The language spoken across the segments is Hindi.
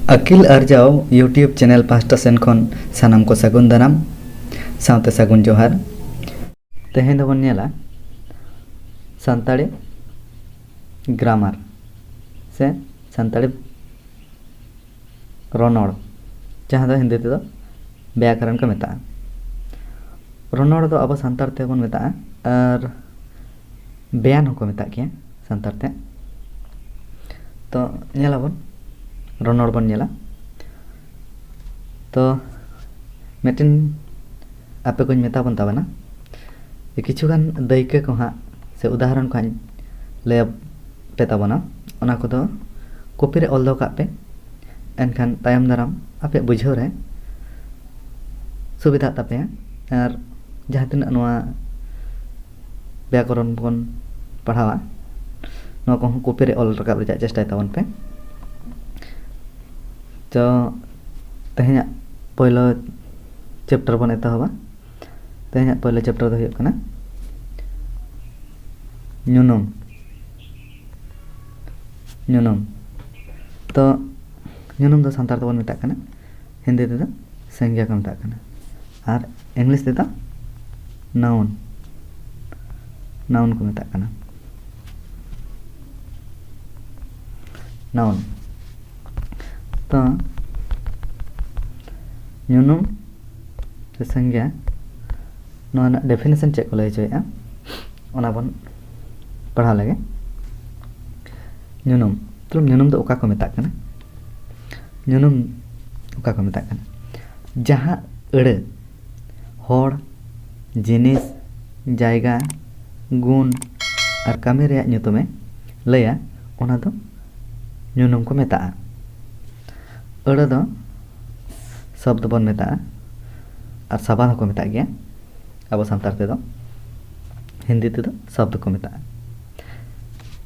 अकिल अर्जाव यूट्यूब चैनल पास्टा सेन खन सानाम को सागुन दाराम सावते सागुन जोहार। तेहें दबन नेला सान्ताड़ी ग्रामार से सान्ताड़ी रनड़ जहाँ दो हिंदी ते व्याकरण को मेता। रनड़ दो अब सान्ताड़ ते बन मेता और बयान को मेता किया सान्ताड़ ते। तो नेला बन रनड़ बन नेला तो मेटिन आपे को मेता बन ताबना किछुगान दायिके को हाँ से उदाहरण को लय पे ताबना ओना को दो कॉपी रे ऑल दो कापे एनखान तायम दाराम आपे बुझाव रे सुविधा तापे और जहाँ तिना नोआ व्याकरण बन पढ़ावा नोआ को कॉपी रे ऑल रकाब रे चेष्टा ताबन पे। तो तेहें पहला चैप्टर बन एतहबा। तेहें पहला चैप्टर दो हुयुग कना ᱧᱩᱱᱩᱢ ᱧᱩᱱᱩᱢ। तो ᱧᱩᱱᱩᱢ दो सान्ताड़ बन मेता कना हिंदी ते संज्ञा को मेता कना और इंग्लिश ते नाउन नाउन को मेता कना नाउन। तो ᱧᱩᱱᱩᱢ से संज्ञा नोना डेफिनेशन चेक को लय होया ओना बन पढ़ा लगे। ᱧᱩᱱᱩᱢ तो ᱧᱩᱱᱩᱢ दो ओका को मेता कना ᱧᱩᱱᱩᱢ ओका को मेता कना जहाँ अड़े होड़ जिनिस जायगा गुण और कामी रे ᱧᱩᱛᱩᱢে लया ओना दो ᱧᱩᱱᱩᱢ को मेता। अड़े दो शब्द बन मेता और सबान को मेता गया अब सान्ताड़ ते दो हिंदी ते दो शब्द को मेता।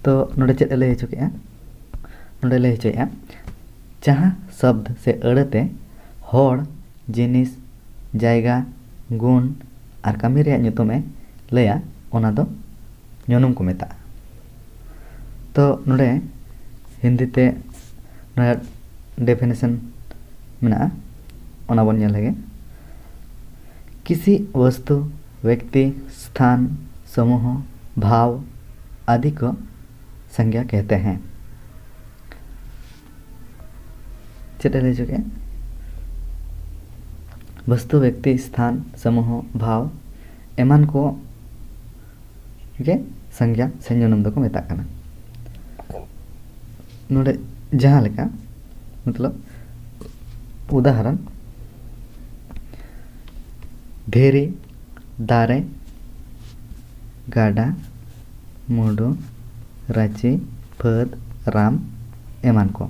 तो नोडे चेद लय होचोकेआ नोडे लय होचोया जहाँ शब्द से अड़ते होड़ जिनिस जायगा गुण और कामी रे ᱧᱩᱛᱩᱢে लया ओना दो ᱧᱩᱱᱩᱢ को मेता। तो नोडे हिंदी ते नया डेफिनेशन मेना ओना बन नेल लगे। किसी वस्तु व्यक्ति स्थान समूह भाव आदि को संज्ञा कहते हैं। चेता ले चुके वस्तु व्यक्ति स्थान समूह भाव एमान को के संज्ञा से ᱧᱩᱱᱩᱢ दो को मेता कना। नोडे जहाँ लेका मतलब उदाहरण धेरी दारे गाडा मुडू राची फद राम एमान को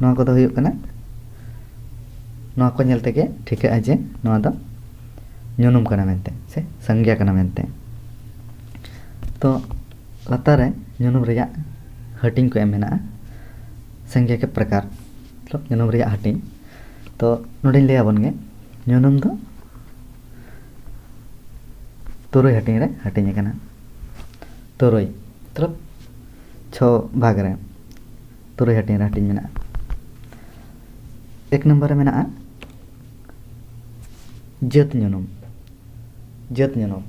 नोआ को दो हुयुग कना नोआ को नेल तेगे ठिकाआ जे नोआ दो ᱧᱩᱱᱩᱢ कना मेनते से संज्ञा कना मेनते। तो लातार रे ᱧᱩᱱᱩᱢ रेया हटिंग को एम मेना संज्ञा के प्रकार मतलब ᱧᱩᱱᱩᱢ रेया हटिंग। तो नोडे लय आबन गे ᱧᱩᱱᱩᱢ दो तुरुई हटिंग रे हटिंग कना तुरुई मतलब 6 भाग रे तुरुई हटिंग रे हटिंग मेना। एक नंबर रे मेना जत ᱧᱩᱱᱩᱢ जत ᱧᱩᱱᱩᱢ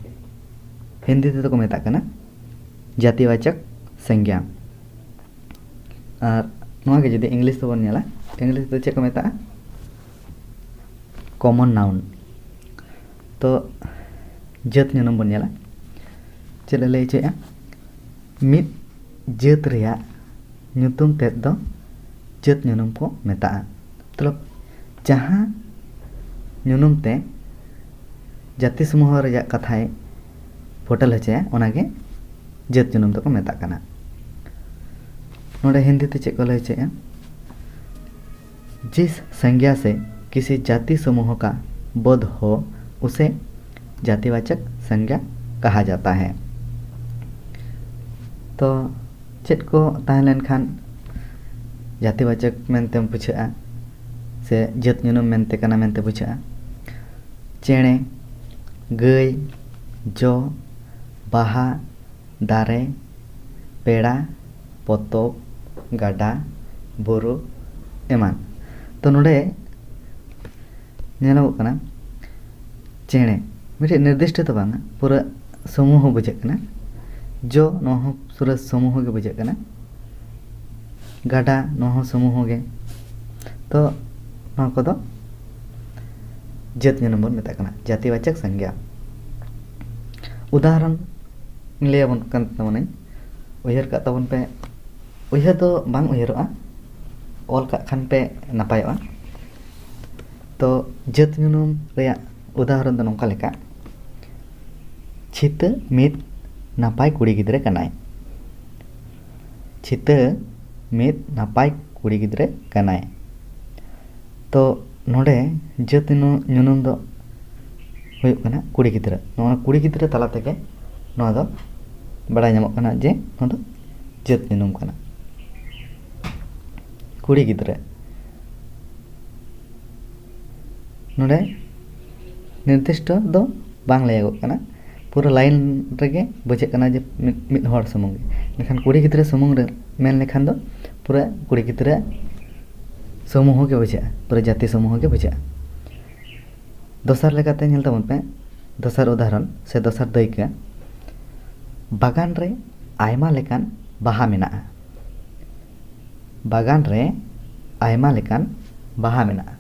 हिंदी ते को मेता कना जातिवाचक संज्ञा। और नोआ के जदि इंग्लिश तो बन नेला इंग्लिश तो चे को मेता कॉमन नाउन। तो जत ᱧᱩᱱᱩᱢ बन नेला चेद लय होचोया मिद जात रेया ᱧᱩᱛᱩᱢ तेद दो जत ᱧᱩᱱᱩᱢ को मेता। मतलब जहाँ ᱧᱩᱱᱩᱢ ते जाति समूह रेया कथाय फोटल होचया ओनागे जत ᱧᱩᱱᱩᱢ दो को मेता कना। नोडे हिंदी ते चे को लय होचया जिस संज्ञा से किसी जाति समूह का बोध हो उसे जातिवाचक संज्ञा कहा जाता है। तो चेद को ताहलेन खान जातिवाचक मेनते बुझा से जत ᱧᱩᱱᱩᱢ मेनते कना मेनते बुझा चेणे गई जो बाहा दारे पेड़ा पतोब गाडा बुरु एमान। तो नोडे नेलोगोग कना चेणे मिटे निर्दिष्ट तो बांगा पूरा समूह बुझे कना जो नोह पूरा समूह के बुझे कना गाडा नोह समूह के तो नोह को दो जात जनम बन मेता कना जातिवाचक संज्ञा। उदाहरण ले बन कन तमने उयहर का तबन पे उयहर तो बांग उयहरोआ ऑल का खान पे नापायोआ। तो जात जनम रेया उदाहरण दो नोंका लेका छिता मित नापाय कुड़ी गिद्रे कनाय। छिता मित नापाय कुड़ी गिद्रे कनाय। तो नोडे जात जनम दो हुयुग कना कुड़ी गिद्रा। नोना कुड़ी गिद्रा तला तेगे नोआ दो बड़ाय ᱧᱟᱢᱚᱜ कना जे नोआ दो जात जनम कना कुड़ी गिद्रा। नोडे निर्दिष्ट दो बांग लायगोग कना पूरा लाइन रेगे बुझे कना जे मिद हर समूह लेकिन कुड़ी गिद्रा समूह रे मेन लेखान दो पूरा कुड़ी गिद्रा समूह के बुझे पूरा जाति समूह के बुझे। दोसर लेकाते नेल तबन पे दोसर उदाहरण से दोसर दायका बागान रे आयमा लेकान बाहा मेनाआ। बागान रे आयमा लेकान बाहा मेनाआ।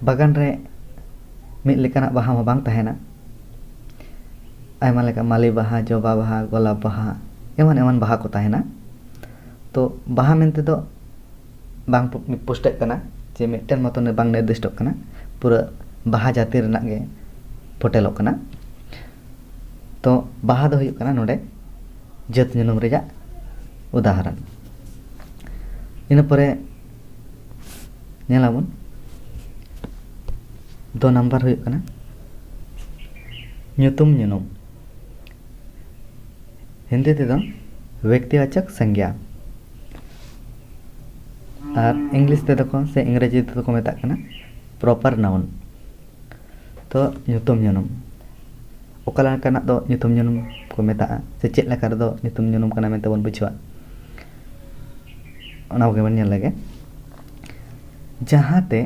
बागान रे मिद लेकाना बाहा मा बांग तहेना आयमा लेका माली बाहा जबा बाहा गोलाप बाहा एमान एमान बाहा को तहेना। तो बाहा मेनते दो बांग पुष्टक कना जे मिदटेन मतन बांग निर्दिष्टक कना पूरा बाहा जाति रेनाग गे फोटेलोग कना। तो बाहा दो हुयुग कना नोडे जात जनम रेजा उदाहरण। इन परे नेलाबन दो नंबर हुयुग कना ᱧᱩᱛᱩᱢ जनम। हिंदी ते दो व्यक्तिवाचक संज्ञा और इंग्लिश ते दो से इंग्रेजी ते दो मेता कना प्रॉपर नाउन। तो ᱧᱩᱛᱩᱢ जनम ओका लेकानाग दो ᱧᱩᱛᱩᱢ जनम को मेता से चेक लेका दो ᱧᱩᱛᱩᱢ जनम कना मेते बन बुझवा ओना के बन नेल लगे जहाते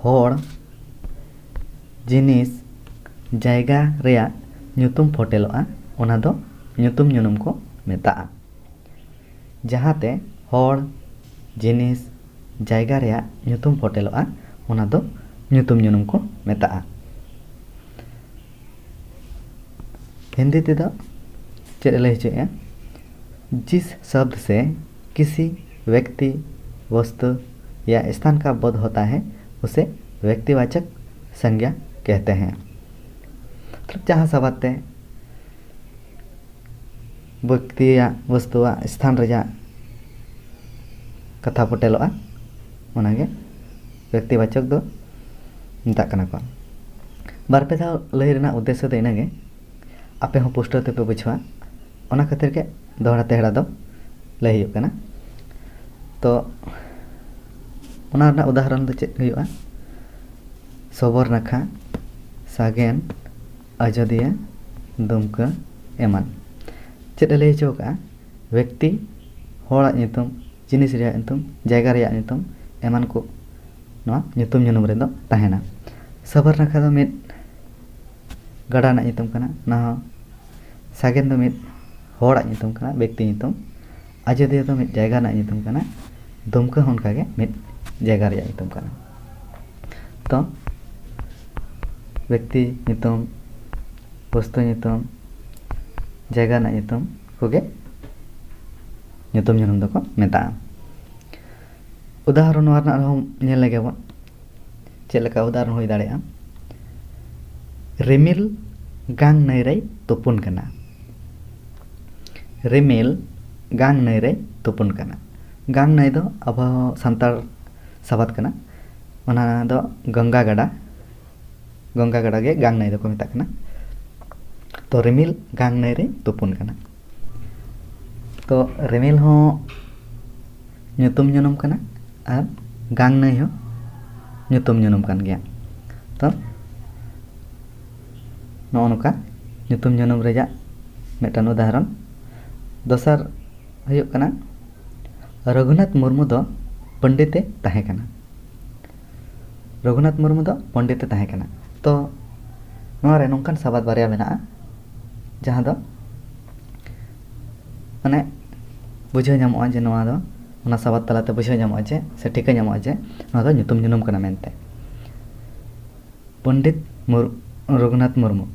होड़ जिनिस जायगा रेया ᱧᱩᱛᱩᱢ फोटेलोआ ओना दो ᱧᱩᱛᱩᱢ जनम को मेता। जहाते होड़ जिनिस जायगा रेया ᱧᱩᱛᱩᱢ फोटेलोआ ओना दो ᱧᱩᱛᱩᱢ जनम को मेता। हिंदी ते दो चेक लय होचेया जिस शब्द से किसी व्यक्ति वस्तु या स्थान का बोध होता है उसे व्यक्तिवाचक संज्ञा कहते हैं। मतलब जहाँ शब्द व्यक्ति या वस्तु स्थान रेजा कथा फोटेलोआ ओनागे व्यक्तिवाचक दो मेता कना को। बारपे दाव लय रेना उद्देश्य दो इनागे आपे हो पोस्टर ते पे बुझवा ओना खातिर के दोहरा तेहरा दो लय हुयुग कना। तो ओना रना उदाहरण दो चेक हुयुगा सबोर नाखा सागेन अजोदिया दुमका एमान। चेक लय होचो का व्यक्ति होड़ा ᱧᱩᱛᱩᱢ जिनिस रेया ᱧᱩᱛᱩᱢ जायगा रेया ᱧᱩᱛᱩम एमान को नोआ ᱧᱩᱛᱩᱢ जनम रे दो तहेना। सबोर नाखा दो मिद गाडा ना ᱧᱩᱛᱩम कना ना सागेन दो मिद होड़ा ᱧᱩᱛᱩम कना व्यक्ति ᱧᱩᱛᱩम अजोदिया दो मिद जायगा ना ᱧᱩᱛᱩम कना दुमका होनका गे मिद जायगा रेया ᱧᱩᱛᱩम कना। तो व्यक्ति ᱧᱩᱛᱩम वस्तु ᱧᱩᱛᱩम जायगा ना ᱧᱩᱛᱩम कोगे ᱧᱩᱛᱩᱢ जनम दो को मेता। उदाहरण वारना रहो नेल लगे बन चेक लेका उदाहरण होई दाड़ेया रिमिल गांग नई रे तुपुन कना। रिमिल गांग नई रे तुपुन कना। गांग नई दो अब सांतार साबाद कना ओना दो गंगा गड़ा गे गांग नई दो को मेता कना। तो रिमिल गांग नई रे तुपुन कना। तो रिमिल हो ᱧᱩᱛᱩᱢ जनम कना और गांग नई हो ᱧᱩᱛᱩᱢ जनम कान गया। तो नौ नौका ᱧᱩᱛᱩᱢ जनम रेजा मेटान उदाहरण। दोसर हुयुग कना रघुनाथ मुर्मू दो पंडिते ताहें कना। रघुनाथ मुर्मू दो पंडिते ताहें कना। तो नोरे नोंकान साबाद बारिया मेनाआ जहां दो माने बुझाव ᱧᱟᱢᱚᱜᱼᱟ जे नोआ दो ओना साबाद तलाते बुझाव ᱧᱟᱢᱚᱜᱼᱟ जे से ठिका ᱧᱟᱢᱚᱜᱼᱟ जे नोआ दो ᱧᱩᱛᱩᱢ ᱡᱩᱱᱩᱢ कना मेनते पंडित रघुनाथ मुर्मू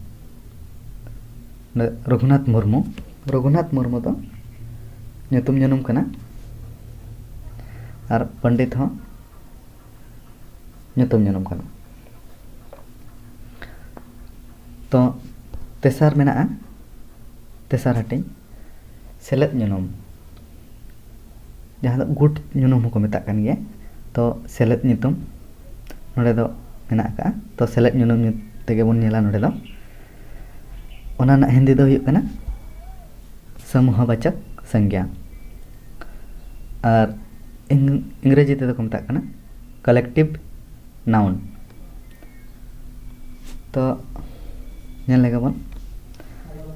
रघुनाथ मुर्मू दो ᱧᱩᱛᱩᱢ ᱡᱩᱱᱩᱢ कना और पंडित हो ᱧᱩᱛᱩᱢ ᱡᱩᱱᱩᱢ कना। तो तेसार मेनाआ तेसार हटिंग सेलेद ᱧᱩᱱᱩᱢ जहाँ दो गुट ᱧᱩᱱᱩᱢ को मेता कान गया। तो सेलेद ᱧᱩᱛᱩᱢ नोडे दो मेना का। तो सेलेद ᱧᱩᱱᱩᱢ तेगे बन नेला नोडे दो ओना ना हिंदी दो हुयुग कना समूहवाचक संज्ञा और इंग्रेजी ते को मेता कना कलेक्टिव नाउन। तो नेल लेगा बन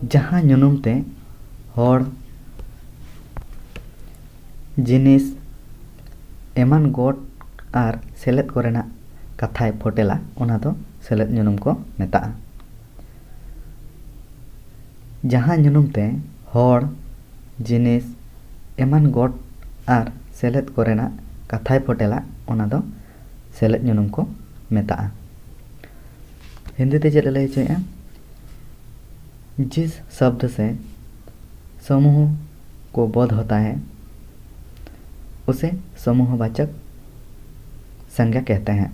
जहाँ ᱧᱩᱱᱩᱢ ते हर जिनिस एमान गोट और सेलेद कोरेना कथाय फोटेला ओना दो सेलेद ᱧᱩᱱᱩᱢ को मेता। जहाँ ᱧᱩᱱᱩᱢ ते हर जिनिस एमान गोट और सेलेद कोरेना कथाय फोटेला ओना दो सेलेद ᱧᱩᱱᱩᱢ को मेता। हिंदी ते चेक लय होचेया जिस शब्द से समूह को बोध होता है उसे समूहवाचक संज्ञा कहते हैं।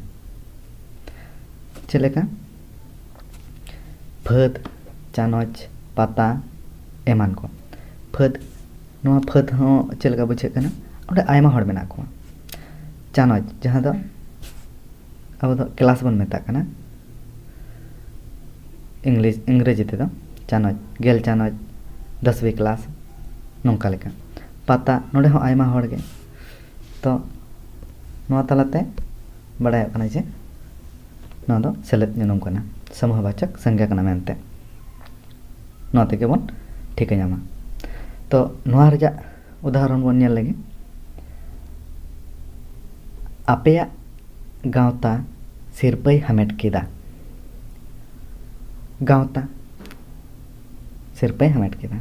चलेगा फद चानच पाता एमान को फद नोआ फद हो चलेगा बुझे कना ओंडे आयमा हड़ मेना को चानच जहाँ दो अब दो क्लास बन मेता कना इंग्रेजी ते दो चानच गेल चानच 10वीं क्लास नोंका लेका पाता नोडे हो आयमा हड़ गे। तो नोआ तलाते बड़ाय कना जे नोआ दो सेलेद ᱧᱩᱱᱩᱢ कना समूहवाचक संज्ञा कना मेनते नोआ तेगे बन ठिका ᱧᱟᱢᱟ। तो नोआ रजा उदाहरण बन नेल लेगे आपेया गावता सिरपई हामेट केदा गावता सिरपई हामेट केदा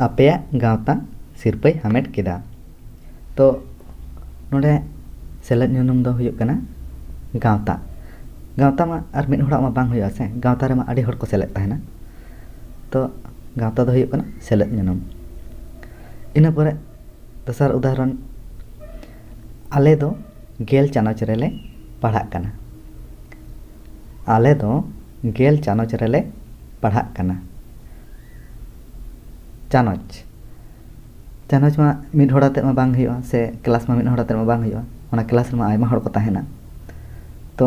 आपेया गावता सिरपई हामेट केदा। तो नोडे सेलेद ᱧᱩᱱᱩᱢ दो हुयुग कना गावता गावता मा और मिद होड़ा मा बांग हुयुगा से गावता रे मा आडी होड़ को सेलेद ताहेना। तो गावता दो हुयुग कना सेलेद ᱧᱩᱱᱩᱢ। इना परे दोसर उदाहरण आले दो गेल चानच रेले पढ़ाग कना आले दो गेल चानच रेले पढ़ाग कना। चानच चानच मा मिद होड़ाते मा बांग हुयुगा से क्लास मा मिद होड़ाते मा बांग हुयुगा ओना क्लास मा आयमा होड़ को ताहेना। तो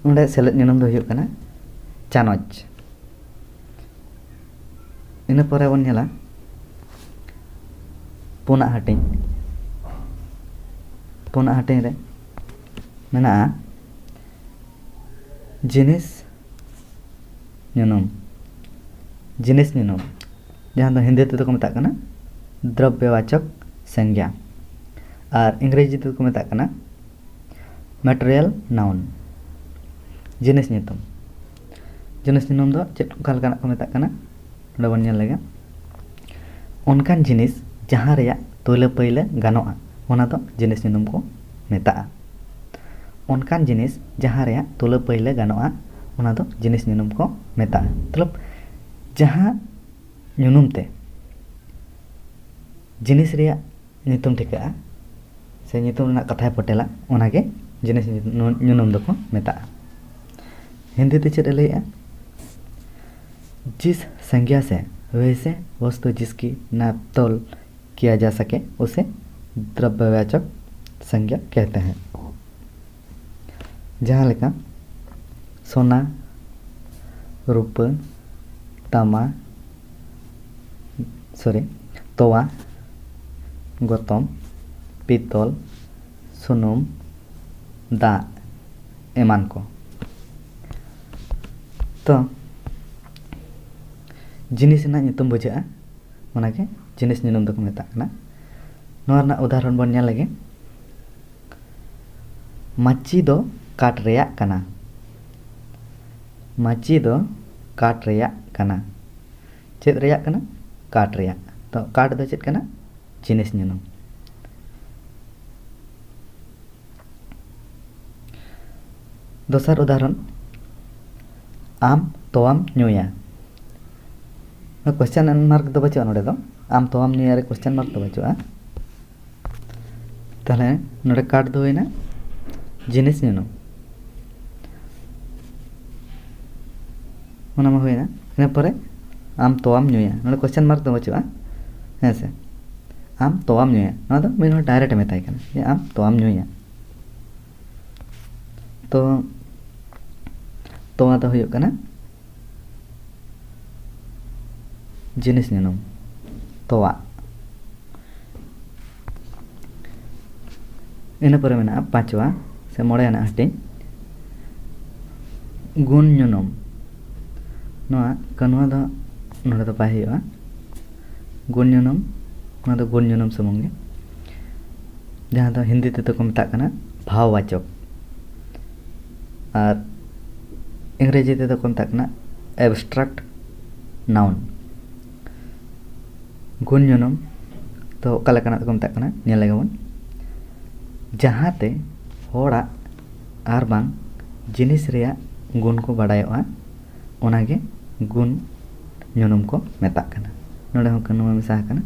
ओंडे सेलेद ᱧᱩᱱᱩᱢ दो हुयुग कना चानच। इना परे बन नेला पुना हटिंग रे मेना जिनिस ᱧᱩᱱᱩᱢ जहाँ दो हिंदी ते को मेता कना द्रव्यवाचक संज्ञा और इंग्रेजी ते को मेता कना मटेरियल नाउन। जिनिस ᱧᱩᱱᱩᱢ दो चेक कालकाना को मेता कना नोडे बन नेल लेगे ओनकान जिनिस जहाँ रेया तोले पहिले गानोआ ओना दो जिनिस ᱧᱩᱱᱩᱢ को मेता। ओनकान जिनिस जहाँ रेया तोले पहिले गानोआ ओना दो जिनिस ᱧᱩᱱᱩᱢ को मेता। मतलब जहाँ ᱧᱩᱱᱩᱢ ते जिनिस रेया ᱧᱩᱛᱩᱢ ठिकाआ से ᱧᱩᱛᱩम रेना कथाय फोटेला ओनागे जिनिस ᱧᱩᱱᱩᱢ दो को मेता। हिंदी ते चेक लैया जिस संज्ञा से वैसे वस्तु जिसकी नाप तोल किया जा सके उसे द्रव्यवाचक संज्ञा कहते हैं। जहाँ लेका सोना रूप तामा तोवा गतम पितल सुनुम दा एमान को। तो जिनिस ना ᱧᱩᱛᱩᱢ बुझागा ओनागे जिनिस ᱧᱩᱱᱩᱢ दो को मेता कना नोआ रना उदाहरण बन नेल लगे माची दो काट रेया कना माची दो काट रेया कना चेद रेया कना काट रेया तो काट दो चेद कना जिनिस ᱧᱩᱱᱩᱢ दोसर उदाहरण आम तोवाम ᱧᱩᱭᱟ क्वेश्चन मार्क दो बचुआ नोडे दो आम तोवाम ᱧᱩᱭᱟ रे क्वेश्चन मार्क दो बचुआ ताहले नोडे काट दो होइना जिनिस ᱧᱩᱱᱩᱢ ओना मा होइना इना परे आम तोवाम ᱧᱩᱭᱟ नोडे क्वेश्चन मार्क दो बचुआ हैं से आम तोवाम ᱧᱩᱭᱟ नोआ दो मिन हर डायरेक्ट मेताय कना जे आम तोवाम ᱧᱩᱭᱟ तो तोवा दो हुयुग कना जिनिस ᱧᱩᱱᱩᱢ तोवा इन पर मेना पांचवा से मोड़े आना हटिंग गुण ᱧᱩᱱᱩᱢ नोआ कनवा दो नोडे दो बाय हुयुगा गुण ᱧᱩᱱᱩᱢ नोआ दो गुण ᱧᱩᱱᱩᱢ सुमुंगे जहां दो हिंदी ते तो को मेता कना भाववाचक और इंग्रेजी ते तो को मेता कना एब्स्ट्रैक्ट नाउन गुण ᱧᱩᱱᱩᱢ तो ओका लेकाना को मेता कना नेल लेगेबन जहाते होड़ा आर बांग जिनिस रेया गुण को बाडायोआ ओनागे गुण ᱧᱩᱱᱩᱢ को मेता कना नोडे हो कनवा मिसा कना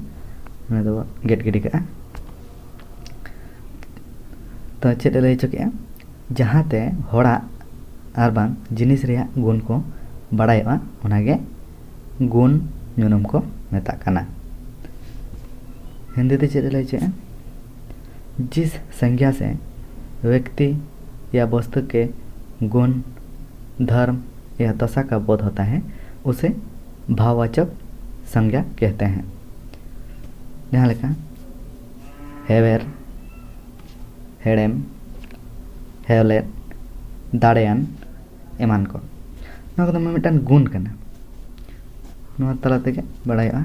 नोडे दो गेट गिडी का तो चेद लay चुकिया जहाते होड़ा आर बांग जिनिस रेया गुण को बाडायोआ ओनागे गुण ᱧᱩᱱᱩᱢ को मेता कना हिंदी ते चेद लay चुकिया जिस संज्ञा से व्यक्ति या वस्तु के गुण धर्म या दशा का बोध होता है उसे भाववाचक संज्ञा कहते हैं जहाँ लेका हेवेर हेडेम हेवलेट दाड़ेयान एमान को नोआ को मिटन गुण कना नोआ तला तेगे बड़ायोआ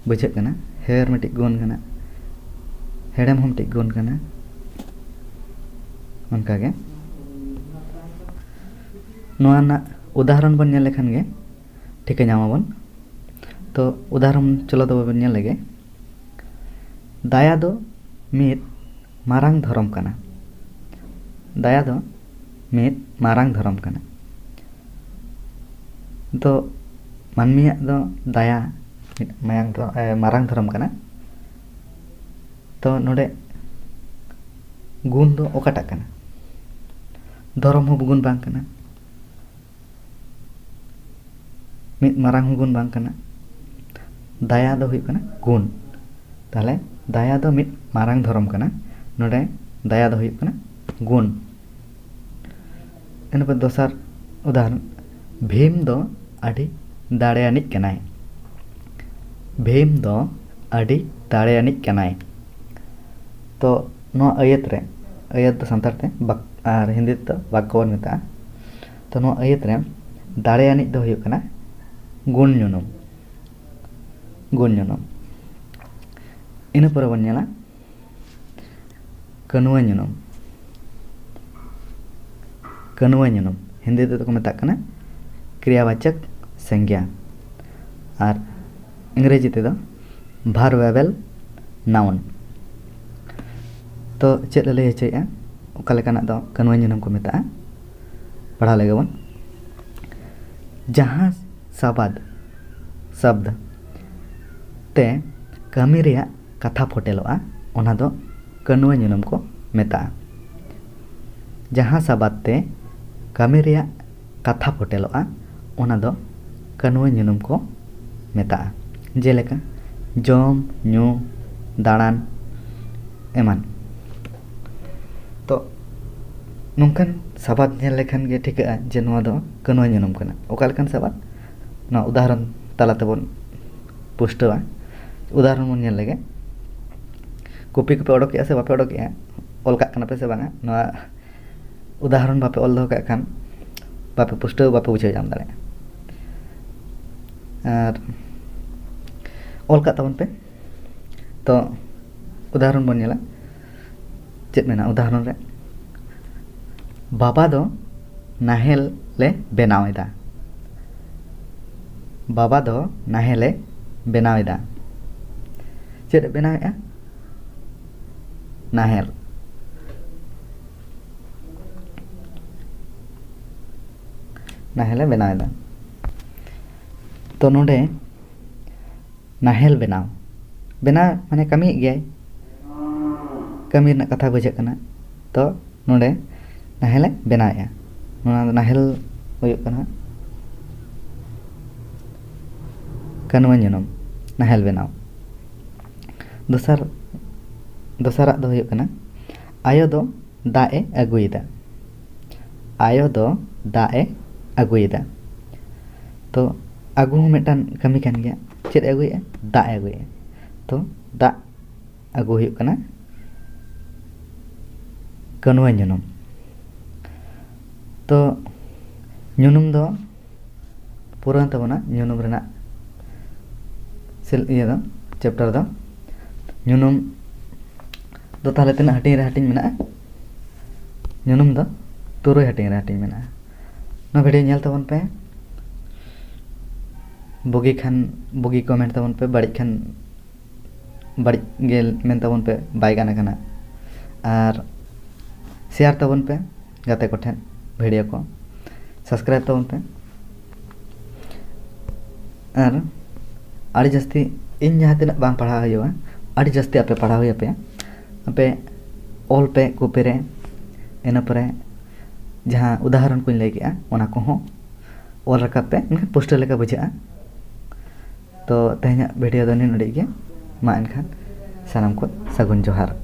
बुझे कना हेवेर मिटी गुण कना हेडेम हम टिक गुण कना उनका के नोआ ना उदाहरण बन नेल लेखान गे ठीक नामाबन तो उदाहरण चलो दो बन नेल लगे दाया दो मित मारांग धर्म कना दाया दो मित मारांग धर्म कना तो मानमिया दो दाया मारांग धर्म कना तो नोडे गुण दो ओकाटा कना धर्म हो गुण बांग कना मित मारांग हो गुण बांग कना दाया दो हुई कना गुण ताले दाया दो मित मारांग धर्म कना नोडे दाया दो हुई कना गुण इन पर दोसर उदाहरण भीम दो अडी दाड़ेयानिक कनाय भीम दो अडी दाड़ेयानिक कनाय तो नो अयत तो सांतार ते और हिंदी तो वाक्य बन मेता तो नो अयत रे दाड़ेयानिक दो हुयुग कना गुण ᱧᱩᱱᱩᱢ इन पर बन नेला कनवा ᱧᱩᱱᱩᱢ हिंदी ते तो को मेता कना क्रियावाचक संज्ञा और इंग्रेजी ते दो भार्बेबल नाउन तो चेद लay हचैया ओका लेकाना दो कनवा ᱧᱩᱱᱩᱢ को मेता पढ़ा लेगे बन जहाँ शब्द ते कमी रेया कथा फोटेलोआ ओना दो कनवा ᱧᱩᱱᱩᱢ को मेता जहाँ शब्द ते कमी रेया कथा फोटेलोआ ओना दो कनवा ᱧᱩᱱᱩᱢ को मेता जेलेका जम ᱧᱩ दाड़ान एमान तो नोंकन सबाद नेल लेखान गे ठिका जे नोआ दो कनवा ᱧᱩᱱᱩᱢ कना ओका लेकान सबाद ना उदाहरण तालाते बन पुष्टवा उदाहरण बन नेल लगे कॉपी को पे ओडोकेया से बापे ओडोकेया ऑल का कना पे से बांगा ना उदाहरण बापे ऑल दो का खान बापे पुष्टव बापे बुझे जाम दाड़े और ऑल का तबन पे तो उदाहरण बन नेला चेद मेना उदाहरण रे बाबा दो नाहेल ले बनावेदा बाबा दो नाहेले बनावेदा चेद बनावेदा नाहेल नाहेले बनावेदा तो नोडे नाहेल बनाव बनाव माने कमी गया कमी रना कथा बुझे कना तो नोडे नाहेले बनाया नाहेल हुयुग कना कनवा जुनुम नाहेल बनाव दोसरा दो हुयुग कना आयो दो दाए अगुयदा आयो दो दाए अगुयदा तो आगू मिटन कमी कान गया चेद अगुए दा अगुए तो दा आगू हुयुग कना कनवा जुनुम तो जुनुम दो पूरा तबना जुनुम रेना सिल ये दो चैप्टर दो जुनुम दो ताले तना हटिंग रे हटिंग मेना जुनुम दो तुरुय हटिंग रे हटिंग मेना ना वीडियो नेल तबन पे बुगी खान बुगी कमेंट तबन पे बड़ी खान बड़ी गेल मेन तबन पे बाय गाना कना और शेयर तबन पे गाते को ठेन वीडियो को सब्सक्राइब तबन पे और आड़ी जस्ती इन जहाँ तिना बांग पढ़ा हुआ आड़ी जस्ती आपे पढ़ा हुआ पे आपे ऑल पे कॉपी रे इन परे जहाँ उदाहरण को लई गया ओना को हो ऑल रखा पे इनका पोस्टर लेका बुझा तो तेहना वीडियो दो निन उड़ी गया मा इनखान सानाम को सगुन जोहार।